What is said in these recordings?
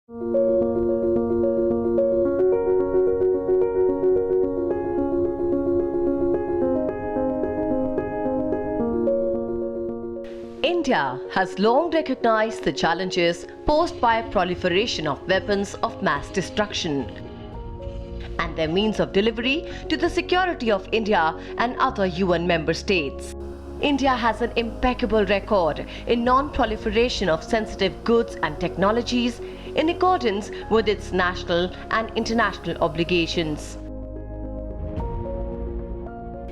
India has long recognized the challenges posed by proliferation of weapons of mass destruction and their means of delivery to the security of India and other UN member states. India has an impeccable record in non-proliferation of sensitive goods and technologies in accordance with its national and international obligations.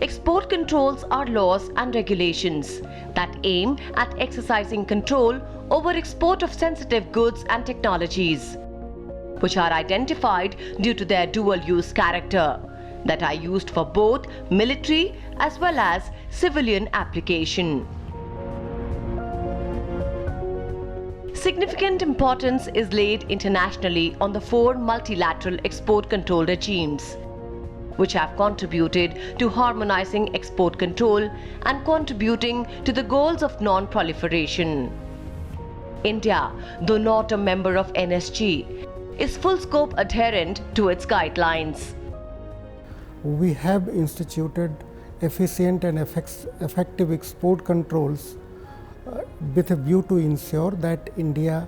Export controls are laws and regulations that aim at exercising control over export of sensitive goods and technologies, which are identified due to their dual-use character, that are used for both military as well as civilian application. Significant importance is laid internationally on the 4 multilateral export control regimes, which have contributed to harmonizing export control and contributing to the goals of non-proliferation. India, though not a member of NSG, is full-scope adherent to its guidelines. We have instituted efficient and effective export controls with a view to ensure that India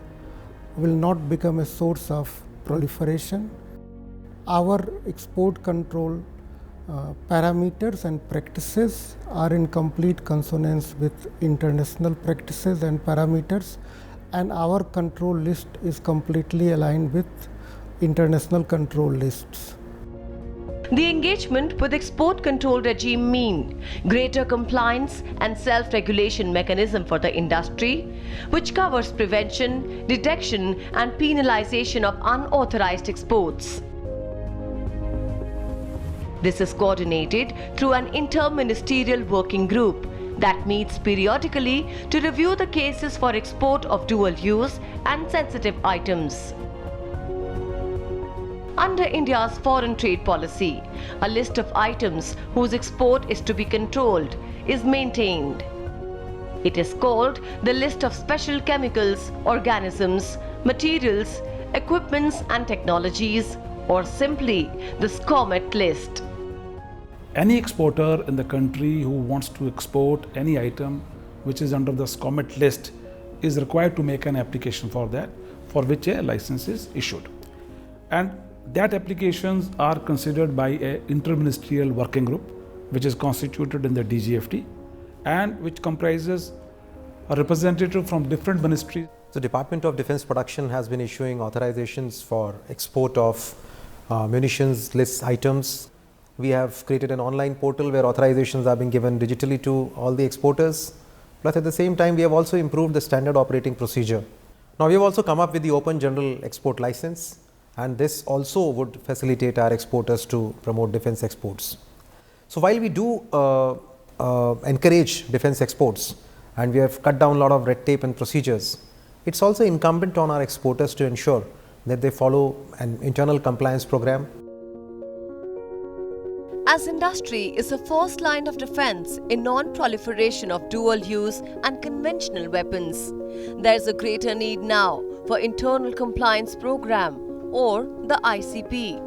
will not become a source of proliferation. Our export control parameters and practices are in complete consonance with international practices and parameters, and our control list is completely aligned with international control lists. The engagement with export control regime mean greater compliance and self-regulation mechanism for the industry, which covers prevention, detection and penalization of unauthorized exports. This is coordinated through an inter-ministerial working group that meets periodically to review the cases for export of dual use and sensitive items. Under India's foreign trade policy, a list of items whose export is to be controlled is maintained. It is called the List of Special Chemicals, Organisms, Materials, Equipments and Technologies, or simply the SCOMET list. Any exporter in the country who wants to export any item which is under the SCOMET list is required to make an application for that, for which a license is issued. And that applications are considered by an interministerial working group which is constituted in the DGFT and which comprises a representative from different ministries. The Department of Defence Production has been issuing authorizations for export of munitions list items. We have created an online portal where authorizations are being given digitally to all the exporters. Plus at the same time, we have also improved the standard operating procedure. Now we have also come up with the Open General Export License, and this also would facilitate our exporters to promote defence exports. So while we do encourage defence exports and we have cut down a lot of red tape and procedures, it's also incumbent on our exporters to ensure that they follow an internal compliance program. As industry is the first line of defense in non-proliferation of dual-use and conventional weapons, there is a greater need now for internal compliance program or the ICP.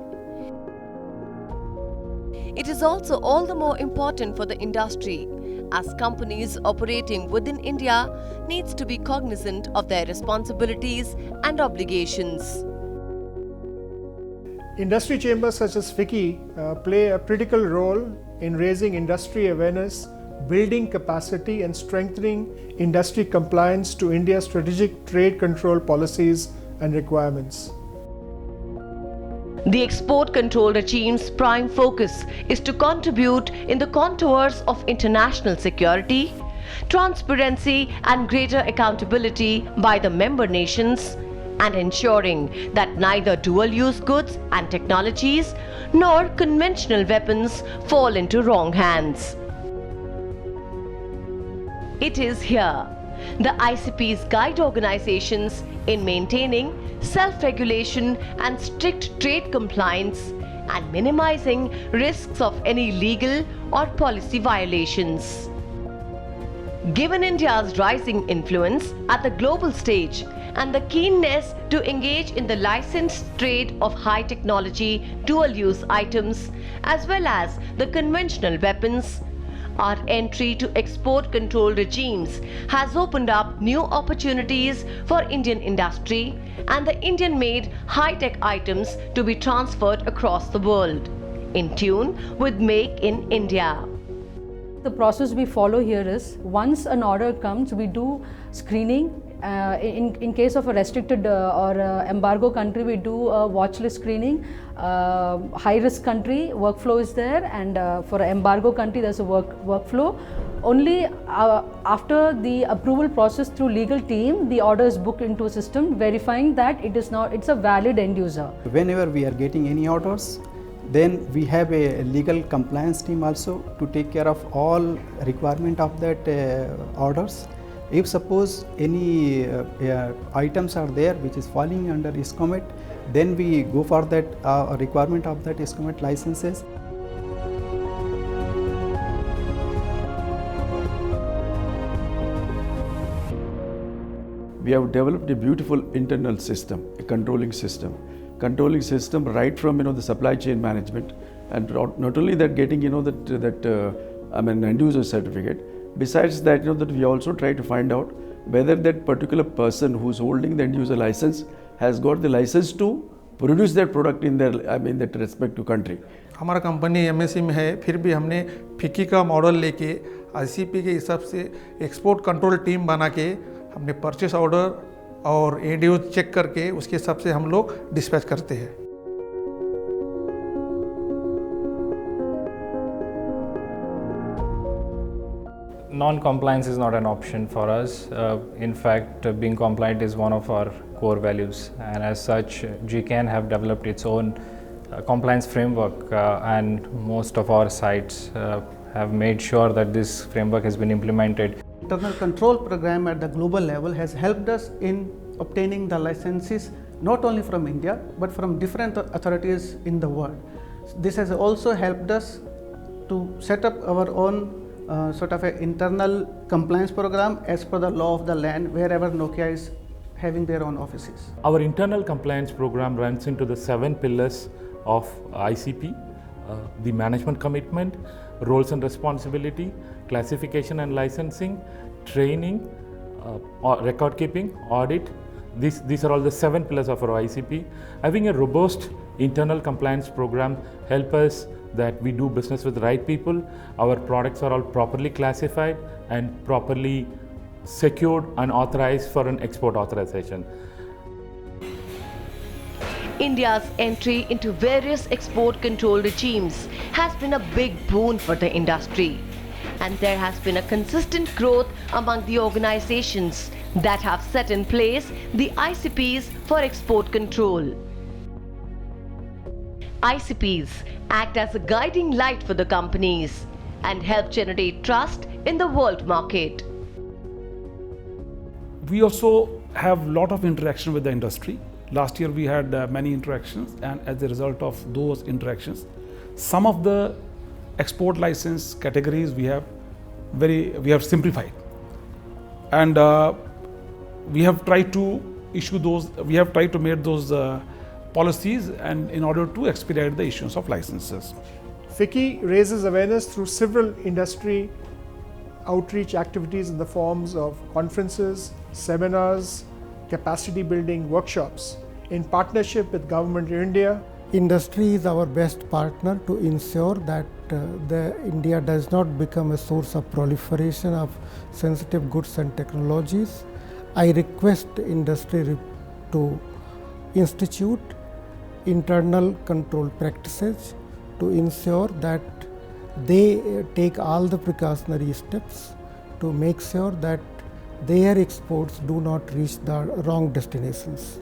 It is also all the more important for the industry as companies operating within India needs to be cognizant of their responsibilities and obligations. Industry chambers such as FICCI play a critical role in raising industry awareness, building capacity and strengthening industry compliance to India's strategic trade control policies and requirements. The export control regime's prime focus is to contribute in the contours of international security, transparency and greater accountability by the member nations, and ensuring that neither dual-use goods and technologies nor conventional weapons fall into wrong hands. It is here the ICPs guide organizations in maintaining self-regulation and strict trade compliance and minimizing risks of any legal or policy violations. Given India's rising influence at the global stage and the keenness to engage in the licensed trade of high technology dual-use items as well as the conventional weapons, our entry to export control regimes has opened up new opportunities for Indian industry and the Indian-made high-tech items to be transferred across the world, in tune with Make in India. The process we follow here is, once an order comes, we do screening. In case of a restricted or embargo country, we do a watch list screening. High risk country, workflow is there, and for an embargo country, there's a workflow. Only after the approval process through legal team, the order is booked into a system, verifying that it's a valid end user. Whenever we are getting any orders, then we have a legal compliance team also to take care of all requirement of that orders. If suppose any items are there which is falling under ISCOMET, then we go for that requirement of that ISCOMET licenses. We have developed a beautiful internal system, a controlling system right from the supply chain management, and not only that, getting end user certificate. Besides that, that we also try to find out whether that particular person who's holding the end user license has got the license to produce that product in their that respective country. हमारा company MSc में है, फिर भी हमने FICCI का model लेके ICP के हिसाब से एक्सपोर्ट कंट्रोल टीम बना के हमने परचेस ऑर्डर और एडीओ चेक करके उसके हिसाब से हम लोग डिस्पैच करते हैं. Non-compliance is not an option for us. In fact, being compliant is one of our core values, and as such, GCAN have developed its own compliance framework, and most of our sites have made sure that this framework has been implemented. Internal control program at the global level has helped us in obtaining the licenses not only from India but from different authorities in the world. This has also helped us to set up our own sort of an internal compliance program as per the law of the land wherever Nokia is having their own offices. Our internal compliance program runs into the 7 pillars of ICP: the management commitment, roles and responsibility, classification and licensing, training, record keeping, audit. These are all the 7 pillars of our ICP. Having a robust internal compliance program help us that we do business with the right people. Our products are all properly classified and properly secured and authorized for an export authorization. India's entry into various export control regimes has been a big boon for the industry, and there has been a consistent growth among the organizations that have set in place the ICPs for export control. ICPs act as a guiding light for the companies and help generate trust in the world market. We also have a lot of interaction with the industry. Last year we had many interactions, and as a result of those interactions, some of the export license categories we have simplified, and we have tried to issue those. We have tried to make those policies, and in order to expedite the issuance of licenses. FICCI raises awareness through several industry outreach activities in the forms of conferences, seminars, capacity building workshops in partnership with Government of India. Industry is our best partner to ensure that India does not become a source of proliferation of sensitive goods and technologies. I request industry to institute internal control practices to ensure that they take all the precautionary steps to make sure that their exports do not reach the wrong destinations.